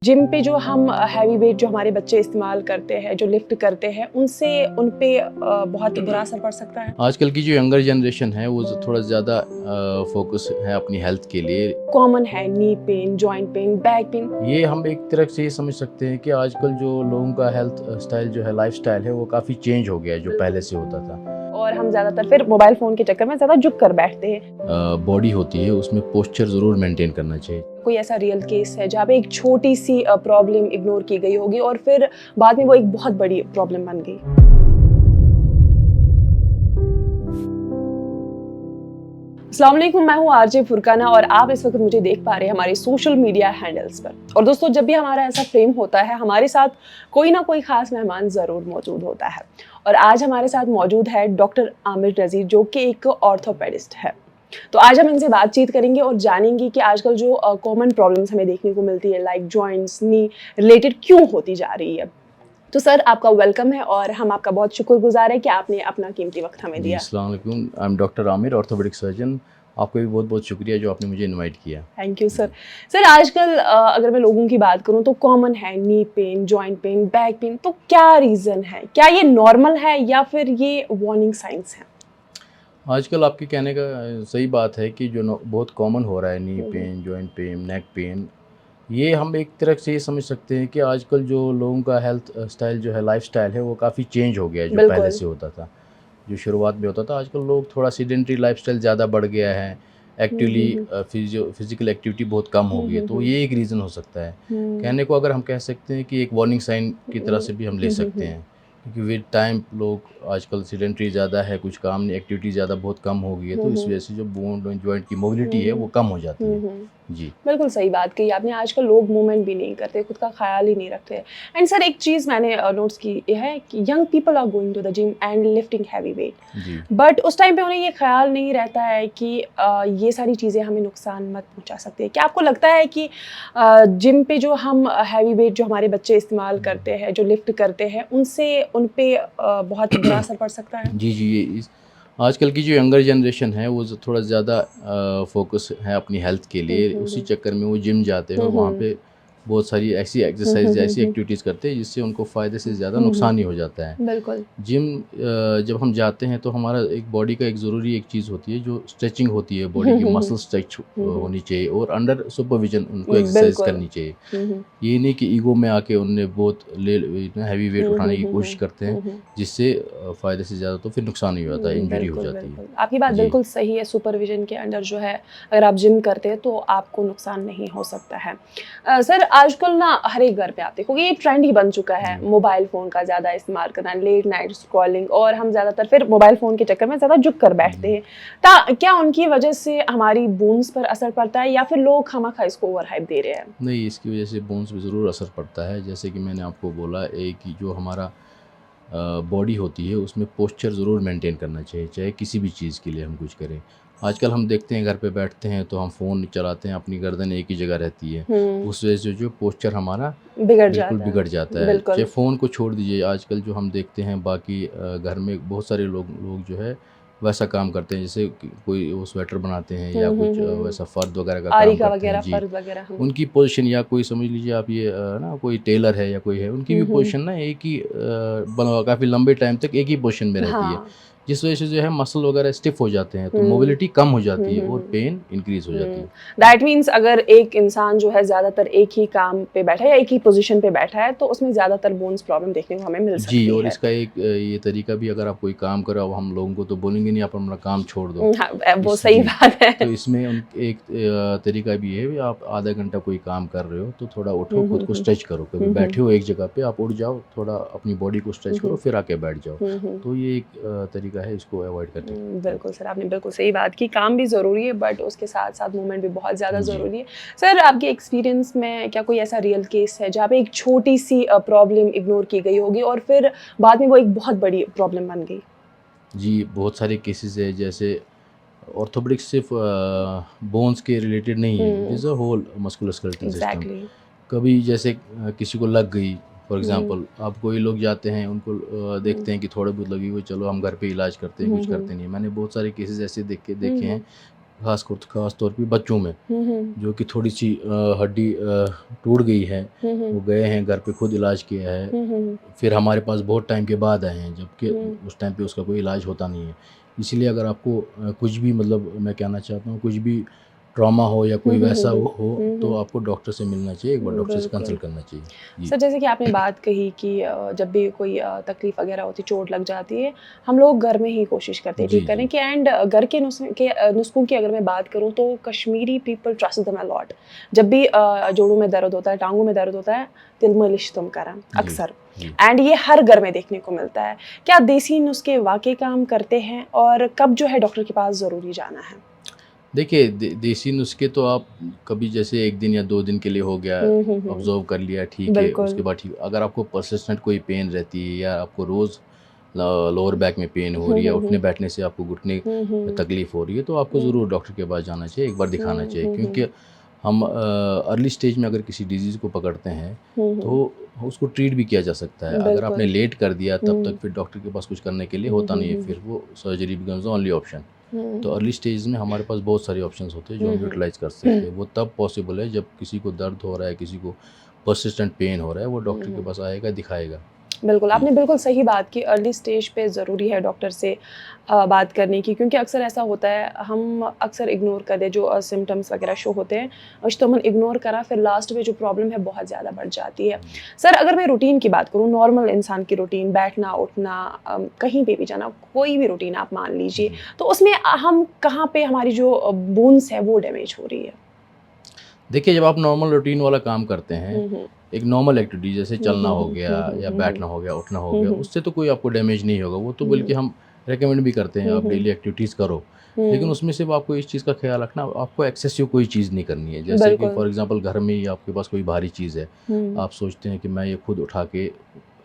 Gym पे जो हम हैवी वेट जो हमारे बच्चे इस्तेमाल करते हैं, जो लिफ्ट करते हैं, उनसे उन पे बहुत बुरा असर पड़ सकता है। आजकल की जो यंगर जनरेशन है वो थोड़ा ज़्यादा फोकस है अपनी हेल्थ के लिए। कॉमन है knee pain, joint pain, back pain. ये हम एक तरह से ये समझ सकते हैं कि आजकल जो लोगों का हेल्थ स्टाइल जो है, लाइफ स्टाइल है, वो काफ़ी चेंज हो गया है जो पहले से होता था। और हम ज़्यादातर फिर मोबाइल फ़ोन के चक्कर में ज़्यादा झुक कर बैठते हैं। बॉडी होती है उसमें पोस्चर ज़रूर मेंटेन करना चाहिए। कोई ऐसा रियल केस है जहाँ पे एक छोटी सी प्रॉब्लम इग्नोर की गई होगी और फिर बाद में वो एक बहुत बड़ी प्रॉब्लम बन गई। अस्सलाम वालेकुम, मैं हूँ आरजे फुरकाना और आप इस वक्त मुझे देख पा रहे हैं हमारे सोशल मीडिया हैंडल्स पर। और दोस्तों, जब भी हमारा ऐसा फ्रेम होता है, हमारे साथ कोई ना कोई खास मेहमान ज़रूर मौजूद होता है। और आज हमारे साथ मौजूद है डॉक्टर आमिर रज़ी, जो कि एक ऑर्थोपेडिस्ट है। तो आज हम इनसे बातचीत करेंगे और जानेंगे कि आजकल जो कॉमन प्रॉब्लम्स हमें देखने को मिलती है, लाइक जॉइंट्स, नी रिलेटेड, क्यों होती जा रही है। तो सर, आपका वेलकम है और हम आपका बहुत शुक्रगुजार है कि आपने अपना कीमती वक्त हमें दिया। अस्सलाम वालेकुम, I am doctor Aamir, orthopaedic surgeon. आपको भी बहुत बहुत शुक्रिया जो आपने मुझे इनवाइट किया। Thank you sir. सर, आजकल अगर मैं लोगों की बात करूं तो कॉमन है knee pain, joint pain, back pain. तो क्या रीज़न है? क्या ये नॉर्मल है या फिर ये वार्निंग साइंस है? आजकल आपके कहने का सही बात है कि जो बहुत कॉमन हो रहा है, knee pain, joint pain, neck pain. ये हम एक तरह से ये समझ सकते हैं कि आजकल जो लोगों का हेल्थ स्टाइल जो है, लाइफ स्टाइल है, वो काफ़ी चेंज हो गया है जो पहले बिल्कुल। से होता था। जो शुरुआत में होता था, आजकल लोग थोड़ा सीडेंटरी लाइफ स्टाइल ज़्यादा बढ़ गया है। एक्टिवली हम्म। फिजिकल एक्टिविटी बहुत कम हो गई है, तो ये एक रीज़न हो सकता है। हम्म। कहने को अगर हम कह सकते हैं कि एक वार्निंग साइन की तरह से भी हम ले सकते हैं, क्योंकि विद टाइम लोग आजकल सीडेंटरी ज़्यादा है, कुछ काम नहीं, एक्टिविटी ज़्यादा बहुत कम हो गई है, तो इस वजह से जो बोन और जॉइंट की मोबिलिटी है वो कम हो जाती है। जी। बिल्कुल सही बात कही आपने। आजकल लोग मूवमेंट भी नहीं करते, खुद का ख्याल ही नहीं रखते। एंड सर, एक चीज़ मैंने नोट्स की है कि young people are going to the gym and lifting heavy weight, जी। बट उस टाइम पे उन्हें ये ख्याल नहीं रहता है कि ये सारी चीज़ें हमें नुकसान मत पहुंचा सकती है। क्या आपको लगता है कि जिम पे जो हम हैवी वेट जो हमारे बच्चे इस्तेमाल करते हैं, जो लिफ्ट करते हैं, उनसे उन पे बहुत बुरा असर पड़ सकता है? जी, जी, ये इस आजकल की जो यंगर जनरेशन है वो थोड़ा ज़्यादा फोकस है अपनी हेल्थ के लिए। उसी चक्कर में वो जिम जाते हैं और वहाँ पे बहुत सारी ऐसी एक्सरसाइज, ऐसी एक्टिविटीज़ करते हैं जिससे उनको फ़ायदे से ज़्यादा नुकसान ही हो जाता है। बिल्कुल। जिम जब हम जाते हैं तो हमारा एक बॉडी का एक ज़रूरी एक चीज़ होती है, जो स्ट्रेचिंग होती है बॉडी की, मसल स्ट्रेच होनी चाहिए और अंडर सुपरविजन उनको एक्सरसाइज बिल्कुल। करनी चाहिए। ये नहीं कि ईगो में आके उनने बहुत हैवी वेट उठाने की कोशिश करते हैं, जिससे फ़ायदे से ज़्यादा तो फिर नुकसान ही हो जाता है, इंजरी हो बिल्कुल, जाती है। बिल्कुल। आपकी बात जी। बिल्कुल सही है। सुपरविज़न के अंडर जो है, अगर आप जिम करते हैं तो आपको नुकसान नहीं हो सकता है। सर, आजकल ना हर एक घर पे आप देखोगे ये ट्रेंड ही बन चुका है, जी। मोबाइल फ़ोन का ज़्यादा इस्तेमाल करना, लेट नाइट स्क्रॉलिंग, और हम ज़्यादातर फिर मोबाइल फ़ोन के चक्कर में ज़्यादा झुक कर बैठते जी। हैं। क्या उनकी वजह से हमारी बोन्स पर असर पड़ता है या फिर लोग खामखा इसको ओवर हाइप दे रहे हैं? नहीं, इसकी वजह से बोन्स पे ज़रूर असर पड़ता है। जैसे कि मैंने आपको बोला, एक ही जो हमारा बॉडी होती है उसमें पोस्चर ज़रूर मेंटेन करना चाहिए, चाहे किसी भी चीज़ के लिए हम कुछ करें। आजकल हम देखते हैं घर पे बैठते हैं तो हम फ़ोन चलाते हैं, अपनी गर्दन एक ही जगह रहती है। हुँ, उस वजह से जो पोस्चर हमारा बिगड़ बिल्कुल जाता है। बिगड़ जाता है। चाहे बिल्कुल। फ़ोन को छोड़ दीजिए, आजकल जो हम देखते हैं बाकी घर में बहुत सारे लोग लोग जो है वैसा काम करते हैं, जैसे कि कोई वो स्वेटर बनाते हैं या कुछ वैसा फ़र्द वगैरह का आरी काम का करते हैं। वगैरह, जी। फ़र्ज़ वगैरह। उनकी पोज़ीशन, या कोई समझ लीजिए आप ये ना कोई टेलर है या कोई है, उनकी भी हुँ। पोज़ीशन ना एक ही काफ़ी लंबे टाइम तक एक ही पोज़ीशन में रहती है। हाँ। जिस वजह से जो है मसल वगैरह स्टिफ़ हो जाते हैं, तो हुँ। मोबिलिटी कम हो हुँ, जाती है हुँ, और हुँ। पेन इंक्रीज़ हो जाती हुँ। है। दैट मीन्स अगर एक इंसान जो है ज़्यादातर एक ही काम पे बैठा है या एक ही पोज़ीशन पे बैठा है, तो उसमें ज़्यादातर बोन्स प्रॉब्लम देखने को हमें मिल जी, सकती और है। इसका एक ये तरीका भी, अगर आप कोई काम करो, अब हम लोगों को तो बोलेंगे नहीं आप अपना काम छोड़ दो। हाँ, वो इस सही जी, बात है। तो इसमें उन एक तरीका भी है, भी आप आधा घंटा कोई काम कर रहे हो तो थोड़ा उठो, हुँ, खुद हुँ, को हुँ। स्ट्रेच करो। कभी हुँ, हुँ। बैठे हो एक जगह पे, आप उठ जाओ, थोड़ा अपनी बॉडी को स्ट्रेच हुँ, करो, हुँ। फिर आके बैठ जाओ। हुँ, हुँ। तो ये एक तरीका है इसको अवॉइड करने का। जी। बिल्कुल सर, आपने बिल्कुल सही बात की। काम भी ज़रूरी है बट उसके साथ-साथ मूवमेंट भी बहुत ज़्यादा जी। ज़रूरी है। सर, आपके एक्सपीरियंस में क्या कोई ऐसा रियल केस है जहाँ पे एक छोटी-सी प्रॉब्लम इग्नोर की गई होगी और फिर बाद में वो एक बहुत बड़ी प्रॉब्लम बन गई? जी, बहुत सारे केसेज़ हैं, जैसे ऑर्थोपेडिक्स सिर्फ़ बोन्स के रिलेटेड नहीं है, it hmm, is a whole musculoskeletal system. Exactly. कभी जैसे किसी को लग गई, फॉर हुँ, एग्ज़ाम्पल, अब कोई लोग जाते हैं, उनको हुँ। देखते हैं कि थोड़े बहुत लगी हुई, चलो हम घर पे इलाज करते हैं, हुँ, कुछ करते हुँ। नहीं हैं। मैंने बहुत सारे केसेज़ ऐसे देखे देखे हुँ, हैं, हुँ। खास तौर पे बच्चों में, हम्म जो कि थोड़ी सी हड्डी टूट गई है, हम्म वो गए हैं घर पे, खुद इलाज किया है, हम्म फिर हमारे पास बहुत टाइम के बाद आए हैं, जबकि हम्म उस टाइम पे उसका कोई इलाज होता नहीं है। इसीलिए अगर आपको कुछ भी, मतलब मैं कहना चाहता हूँ, कुछ भी ट्रॉमा हो या कोई वैसा हम्म तो आपको डॉक्टर से मिलना चाहिए, एक बार डॉक्टर से बिल्कुल। कंसल्ट करना चाहिए। जी। सर जैसे कि आपने बात कही कि जब भी कोई तकलीफ वगैरह होती, चोट लग जाती है, हम लोग घर में ही कोशिश करते हैं जी, ठीक करने जी। की। एंड घर के नुस्खों की अगर मैं बात करूँ तो Kashmiri people trust them a lot. जब भी जोड़ों में दर्द होता है, टांगों में दर्द होता है, तिल मालिश तुम करा जी, अक्सर। जी। एंड ये हर घर में देखने को मिलता है। क्या देसी नुस्खे वाकई काम करते हैं और कब जो है डॉक्टर के पास ज़रूरी जाना है? देखिए, देसी नुस्खे तो आप कभी जैसे 1 दिन या 2 दिन के लिए हो गया, ऑब्ज़र्व कर लिया, ठीक है, बिल्कुल। उसके बाद ठीक। अगर आपको पर्सिस्टेंट कोई पेन रहती है या आपको रोज़ लोअर बैक में पेन हो रही है, उठने-बैठने से आपको घुटने में हुँ। तकलीफ़ हो रही है, तो आपको हुँ। ज़रूर डॉक्टर के पास जाना चाहिए, एक बार दिखाना हुँ, चाहिए। हुँ, क्योंकि हुँ। हम अर्ली स्टेज में अगर किसी डिज़ीज़ को पकड़ते हैं, हुँ, हुँ। तो उसको ट्रीट भी किया जा सकता है। अगर आपने बिल्कुल। लेट कर दिया, तब तक हुँ। फिर डॉक्टर के पास कुछ करने के लिए हुँ, होता हुँ, नहीं है, हुँ, फिर हुँ। वो surgery becomes the only option. हुँ, तो हुँ। अर्ली स्टेज में हमारे पास बहुत सारे ऑप्शंस होते हैं जो हुँ, हम हुँ। यूटिलाइज़ कर सकते हैं। वो तब पॉसिबल है जब किसी को दर्द हो रहा है, किसी को पर्सिस्टेंट पेन हो रहा है, वो हुँ, डॉक्टर के हुँ। पास आएगा, दिखाएगा। बिल्कुल, जी, आपने बिल्कुल सही बात की। अर्ली स्टेज पे ज़रूरी है डॉक्टर से बात करने की, क्योंकि अक्सर ऐसा होता है, हम अक्सर इग्नोर कर दें जो सिम्पटम्स वगैरह शो होते हैं, अशतमन इग्नोर करा, फिर लास्ट में जो प्रॉब्लम है बहुत ज़्यादा बढ़ जाती है। जी। सर अगर मैं रूटीन की बात करूँ, नॉर्मल इंसान की रूटीन, बैठना, उठना, कहीं पे भी जाना, कोई भी रूटीन आप मान लीजिए, जी। तो उसमें हम कहाँ पे हमारी जो बोन्स है वो डैमेज हो रही है? देखिए, जब आप नॉर्मल रूटीन वाला काम करते हैं, हुँ, हुँ। एक नॉर्मल एक्टिविटी जैसे हुँ, चलना हुँ, हो हुँ। गया हुँ, हुँ, या हुँ, हुँ। बैठना हो गया, उठना हो हुँ, गया, हुँ। उससे तो कोई आपको डैमेज नहीं होगा। वो तो हुँ, बल्कि हुँ। हम रिकमेंड भी करते हैं, हुँ, आप हुँ। डेली एक्टिविटीज़ करो। लेकिन हुँ। उसमें सिर्फ़ आपको इस चीज़ का ख़्याल रखना, आपको एक्सेसिव कोई चीज़ नहीं करनी है। जैसे कि बिल्कुल। फॉर एग्ज़ाम्पल घर में ही आपके पास कोई भारी चीज़ है, हुँ। आप सोचते हैं कि मैं ये खुद उठा के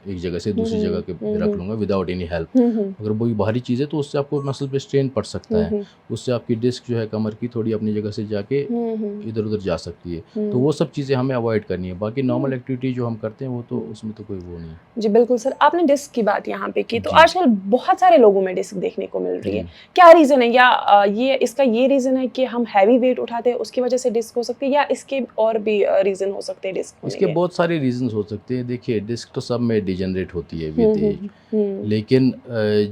एक जगह से हुँ, दूसरी जगह हुँ। के हुँ, पे रख हुँ। लूँगा विदाउट एनी हेल्प। हुँ, हुँ। अगर वही भारी चीज़ है तो उससे आपको मसल पे स्ट्रेन पड़ सकता हुँ, है। हुँ। उससे आपकी डिस्क जो है कमर की थोड़ी अपनी जगह से जाके हुँ, हुँ। इधर-उधर जा सकती है। तो हुँ। वो सब चीज़ें हमें अवॉइड करनी है। बाकी नॉर्मल हुँ, एक्टिविटी जो हम करते हैं वो तो हुँ। उसमें तो कोई वो नहीं है। जी, बिल्कुल सर, आपने डिस्क की बात यहाँ पे की, तो जी, आजकल बहुत सारे लोगों में डिस्क देखने को मिल रही है। जी। क्या रीज़न है? या ये इसका ये रीज़न है कि हम हैवी वेट उठाते हैं, उसकी वजह से डिस्क हो सकती है, या इसके और भी रीज़न हो सकते हैं डिस्क होने इसके के? बहुत सारे रीज़न्स हो सकते हैं। देखिए, डिस्क तो सब में डिजेनरेट होती है हुँ, विद हुँ, ऐज। हुँ। लेकिन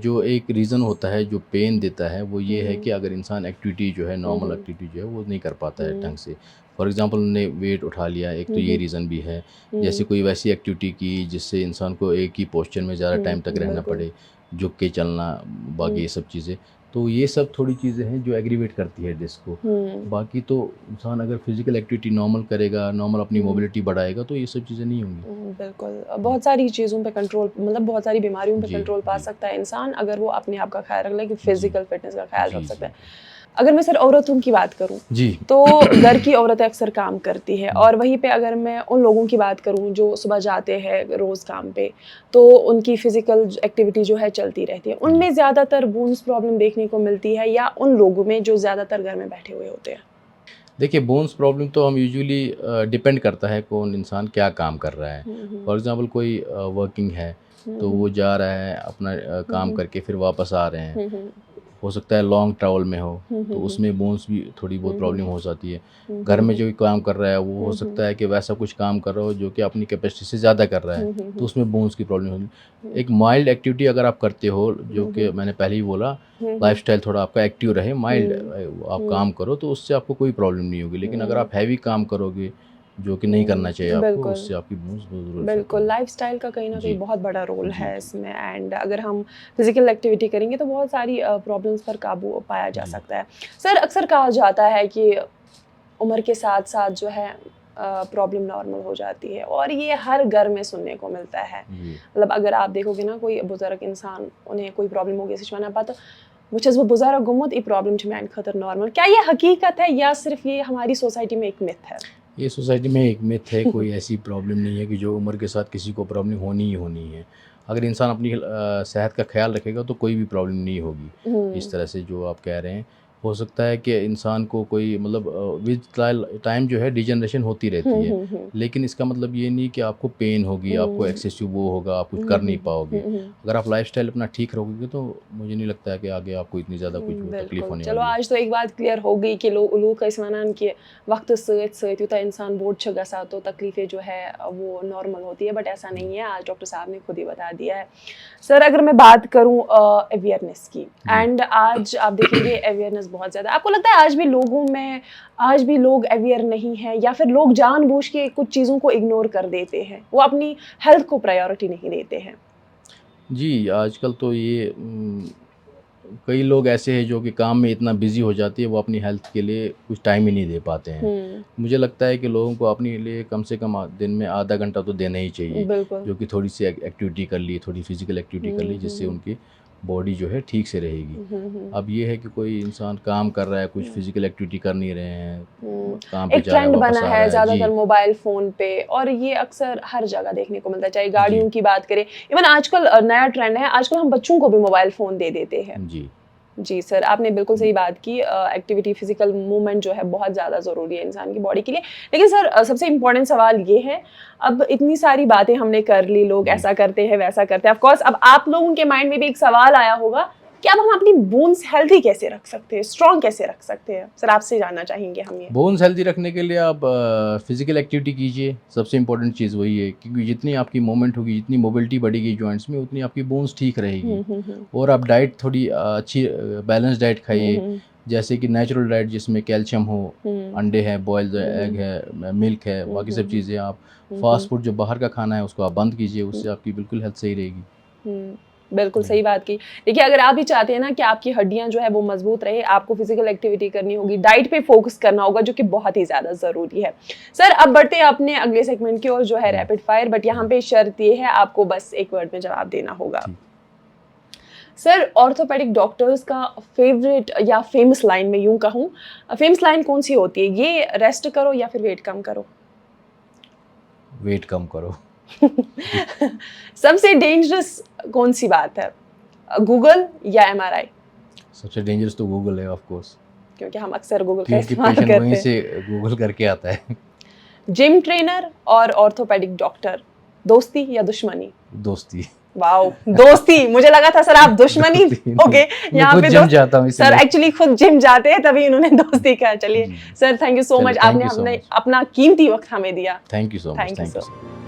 जो एक रीज़न होता है जो पेन देता है वो ये है हुँ, कि अगर इंसान एक्टिविटी जो है, हुँ, नॉर्मल हुँ, एक्टिविटी जो है वो नहीं कर पाता है हुँ, ढंग से। फॉर एग्ज़ाम्पल उन्होंने वेट उठा लिया, एक तो हुँ, ये हुँ, रीज़न भी है। जैसे हुँ, कोई वैसी एक्टिविटी की जिससे इंसान को एक ही पोस्चर में ज़्यादा हुँ, टाइम तक रहना बिल्कुल। पड़े, झुक के चलना, बाकी हुँ, ये सब चीज़ें। तो ये सब थोड़ी चीज़ें हैं जो एग्रीवेट करती है डिस्क को। हुँ, बाकी तो इंसान अगर फिज़िकल एक्टिविटी नॉर्मल करेगा, नॉर्मल अपनी हुँ। मोबिलिटी बढ़ाएगा, तो ये सब चीज़ें नहीं होंगी। बिल्कुल। हुँ। बहुत सारी चीज़ों पे कंट्रोल, मतलब बहुत सारी बीमारियों पे जी, कंट्रोल पा जी। सकता है इंसान, अगर वो अपने आप का ख़्याल रख ले, कि जी। फ़िज़िकल फ़िटनेस का ख़्याल रख जी, सकता है। जी। अगर मैं सिर्फ औरतों की बात करूँ, जी। तो घर की औरतें अक्सर काम करती है, हुँ। और वहीं पे अगर मैं उन लोगों की बात करूँ जो सुबह जाते हैं रोज़ काम पे, तो उनकी फ़िज़िकल एक्टिविटी जो है चलती रहती है। जी। उनमें ज़्यादातर बोन्स प्रॉब्लम देखने को मिलती है, या उन लोगों में जो ज़्यादातर घर में बैठे हुए होते हैं? देखिए, बोन्स प्रॉब्लम तो हम यूजुअली डिपेंड करता है कौन इंसान क्या काम कर रहा है। हुँ, हुँ। फॉर एग्ज़ाम्पल कोई वर्किंग है, हुँ, तो हुँ। वो जा रहा है अपना हुँ, काम हुँ। करके फिर वापस आ रहे हैं। हुँ, हुँ। हो सकता है लॉन्ग ट्रैवल में हो, हुँ, तो हुँ, हुँ। उसमें बोन्स भी थोड़ी बहुत हुँ, हुँ। प्रॉब्लम हो जाती है। हुँ, घर हुँ, में हुँ। जो भी काम कर रहा है वो हो हुँ, सकता हुँ। है कि वैसा कुछ काम कर रहा हो जो कि अपनी कैपेसिटी से ज़्यादा कर रहा है, हुँ, हुँ, तो हुँ। उसमें बोन्स की प्रॉब्लम होगी। हुँ, एक माइल्ड एक्टिविटी अगर आप करते हो, जो हुँ, कि हुँ। मैंने पहले ही बोला, हुँ, हुँ। लाइफ़स्टाइल थोड़ा आपका एक्टिव रहे, माइल्ड हुँ, आप हुँ, काम करो, तो उससे आपको कोई प्रॉब्लम नहीं होगी। लेकिन अगर हुँ, आप हैवी काम करोगे, जो कि नहीं करना चाहिए हुँ, आपको, बिल्कुल, उससे आपकी बोन्स ज़रूर इफ़ेक्ट बिल्कुल। होगी। लाइफ़स्टाइल का कहीं न कहीं जी। बहुत बड़ा रोल जी, है जी। इसमें, एंड अगर हम फ़िज़िकल एक्टिविटी करेंगे तो बहुत सारी प्रॉब्लम्स पर काबू पाया जा जी। सकता है। सर अक्सर कहा जाता है कि उम्र के साथ-साथ जो है प्रॉब्लम नॉर्मल हो जाती है, और ये हर घर में सुनने को मिलता है। जी। मतलब अगर आप देखोगे ना, कोई बुज़ुर्ग इंसान, उन्हें कोई प्रॉब्लम हो गई, सच वना पता वुचस वो बुज़ुर्ग गोमुत, ये प्रॉब्लम छ मेरे खतर नॉर्मल। क्या ये हकीकत है, या सिर्फ़ ये हमारी सोसाइटी में एक मिथ है? ये सोसाइटी में एक मिथ है, कोई ऐसी प्रॉब्लम नहीं है कि जो उम्र के साथ किसी को प्रॉब्लम होनी ही होनी है। अगर इंसान अपनी सेहत का ख़्याल रखेगा तो कोई भी प्रॉब्लम नहीं होगी, इस हुँ, तरह से जो आप कह रहे हैं। हो सकता है कि इंसान को कोई मतलब विद टाइम जो है डिजनरेशन होती रहती है, लेकिन इसका मतलब ये नहीं कि आपको पेन होगी, आपको एक्सेसिव वो होगा, आप कुछ कर नहीं पाओगे। अगर आप लाइफस्टाइल अपना ठीक रखोगे तो मुझे नहीं लगता है कि आगे आपको इतनी ज़्यादा कुछ तकलीफ बिल्कुल। होने चलो वाली है। आज तो एक बात क्लियर हो गई कि लोग ऐसे वनान कि वक्त सत यूता इंसान बोर्ड छ गसा तो तकलीफ़ें जो है वो नॉर्मल होती है, बट ऐसा नहीं है। आज डॉक्टर साहब ने खुद ही बता दिया है। सर अगर मैं बात करूं अवेयरनेस की, एंड आज आप देखेंगे अवेयरनेस बहुत ज़्यादा, आपको लगता है आज भी लोगों में आज भी लोग अवेयर नहीं हैं, या फिर लोग जानबूझ के कुछ चीज़ों को इग्नोर कर देते हैं, वो अपनी हेल्थ को प्रायोरिटी नहीं देते हैं? जी, आजकल तो ये कई लोग ऐसे हैं जो कि काम में इतना बिज़ी हो जाती है, वो अपनी हेल्थ के लिए कुछ टाइम ही नहीं दे पाते हैं। मुझे लगता है कि लोगों को अपने लिए कम से कम दिन में आधा घंटा तो देना ही चाहिए, बिल्कुल। जो कि थोड़ी सी एक्टिविटी कर ली, थोड़ी फिज़िकल एक्टिविटी कर ली, जिससे उनकी बॉडी जो है ठीक से रहेगी। अब ये है कि कोई इंसान काम कर रहा है, कुछ फिज़िकल एक्टिविटी कर नहीं रहे हैं, काम पे एक जा रहा है, ट्रेंड वापस बना आ है रहा है। ज़्यादातर जी, मोबाइल फ़ोन पे, और ये अक्सर हर जगह देखने को मिलता है, चाहे जी, गाड़ियों की बात करें, इवन आजकल नया ट्रेंड है, आजकल हम बच्चों को भी मोबाइल फ़ोन दे देते हैं। जी। जी सर, आपने बिल्कुल सही बात की। एक्टिविटी, फिजिकल मूवमेंट जो है बहुत ज़्यादा ज़रूरी है इंसान की बॉडी के लिए। लेकिन सर सबसे इम्पोर्टेंट सवाल ये है, अब इतनी सारी बातें हमने कर ली, लोग जी। ऐसा करते हैं वैसा करते हैं, ऑफ कोर्स अब आप लोगों के माइंड में भी एक सवाल आया होगा कि अब हम अपनी बोन्स हेल्दी कैसे रख सकते हैं, स्ट्रॉन्ग कैसे रख सकते हैं? सर आपसे जानना चाहेंगे हम ये। बोन्स हेल्दी रखने के लिए आप फिज़िकल एक्टिविटी कीजिए, सबसे इम्पोर्टेंट चीज़ वही है, क्योंकि जितनी आपकी मूवमेंट होगी, जितनी मोबिलिटी बढ़ेगी जॉइंट्स में, उतनी आपकी बोन्स ठीक रहेगी। और आप डाइट थोड़ी अच्छी बैलेंस डाइट खाइए, जैसे कि नेचुरल डाइट जिसमें कैल्शियम हो, अंडे हैं, बॉइल्ड एग है, मिल्क है, बाकी सब चीज़ें। आप फास्ट फूड जो बाहर का खाना है उसको आप बंद कीजिए, उससे आपकी बिल्कुल हेल्थ सही रहेगी। बिल्कुल सही बात की। देखिए अगर आप भी चाहते हैं ना कि आपकी हड्डियां जो है वो मजबूत रहे, आपको फिजिकल एक्टिविटी करनी होगी, डाइट पे फोकस करना होगा, जो कि बहुत ही ज्यादा जरूरी है। सर अब बढ़ते हैं अपने अगले सेगमेंट की ओर, जो है रैपिड फायर, बट यहाँ पे शर्त ये है, आपको बस एक वर्ड में जवाब देना होगा। सर ऑर्थोपेडिक डॉक्टर्स का फेवरेट या फेमस लाइन, में यूं कहूँ, फेमस लाइन कौन सी होती है? ये रेस्ट करो या फिर वेट कम करो? वेट कम करो। सबसे डेंजरस कौन सी बात है, गूगल या एमआरआई? सबसे डेंजरस तो गूगल है ऑफ कोर्स, क्योंकि हम अक्सर गूगल का क्योंकि इस्तेमाल पेशेंट करते वहीं हैं। से गूगल करके आता है। जिम ट्रेनर और ऑर्थोपेडिक डॉक्टर, दोस्ती या दुश्मनी? दोस्ती। वाओ, दोस्ती। मुझे लगा था सर आप दुश्मनी होगे मैं यहाँ खुद पे। जिम जाता हूँ सर इसलिए। एक्चुअली खुद जिम जाते हैं, तभी इन्होंने दोस्ती कहा। चलिए जी। सर, थैंक यू सो चलिए, मच, thank आपने you so हमने much. अपना कीमती वक्त हमें दिया। Thank you so much, thank you thank you sir. So much.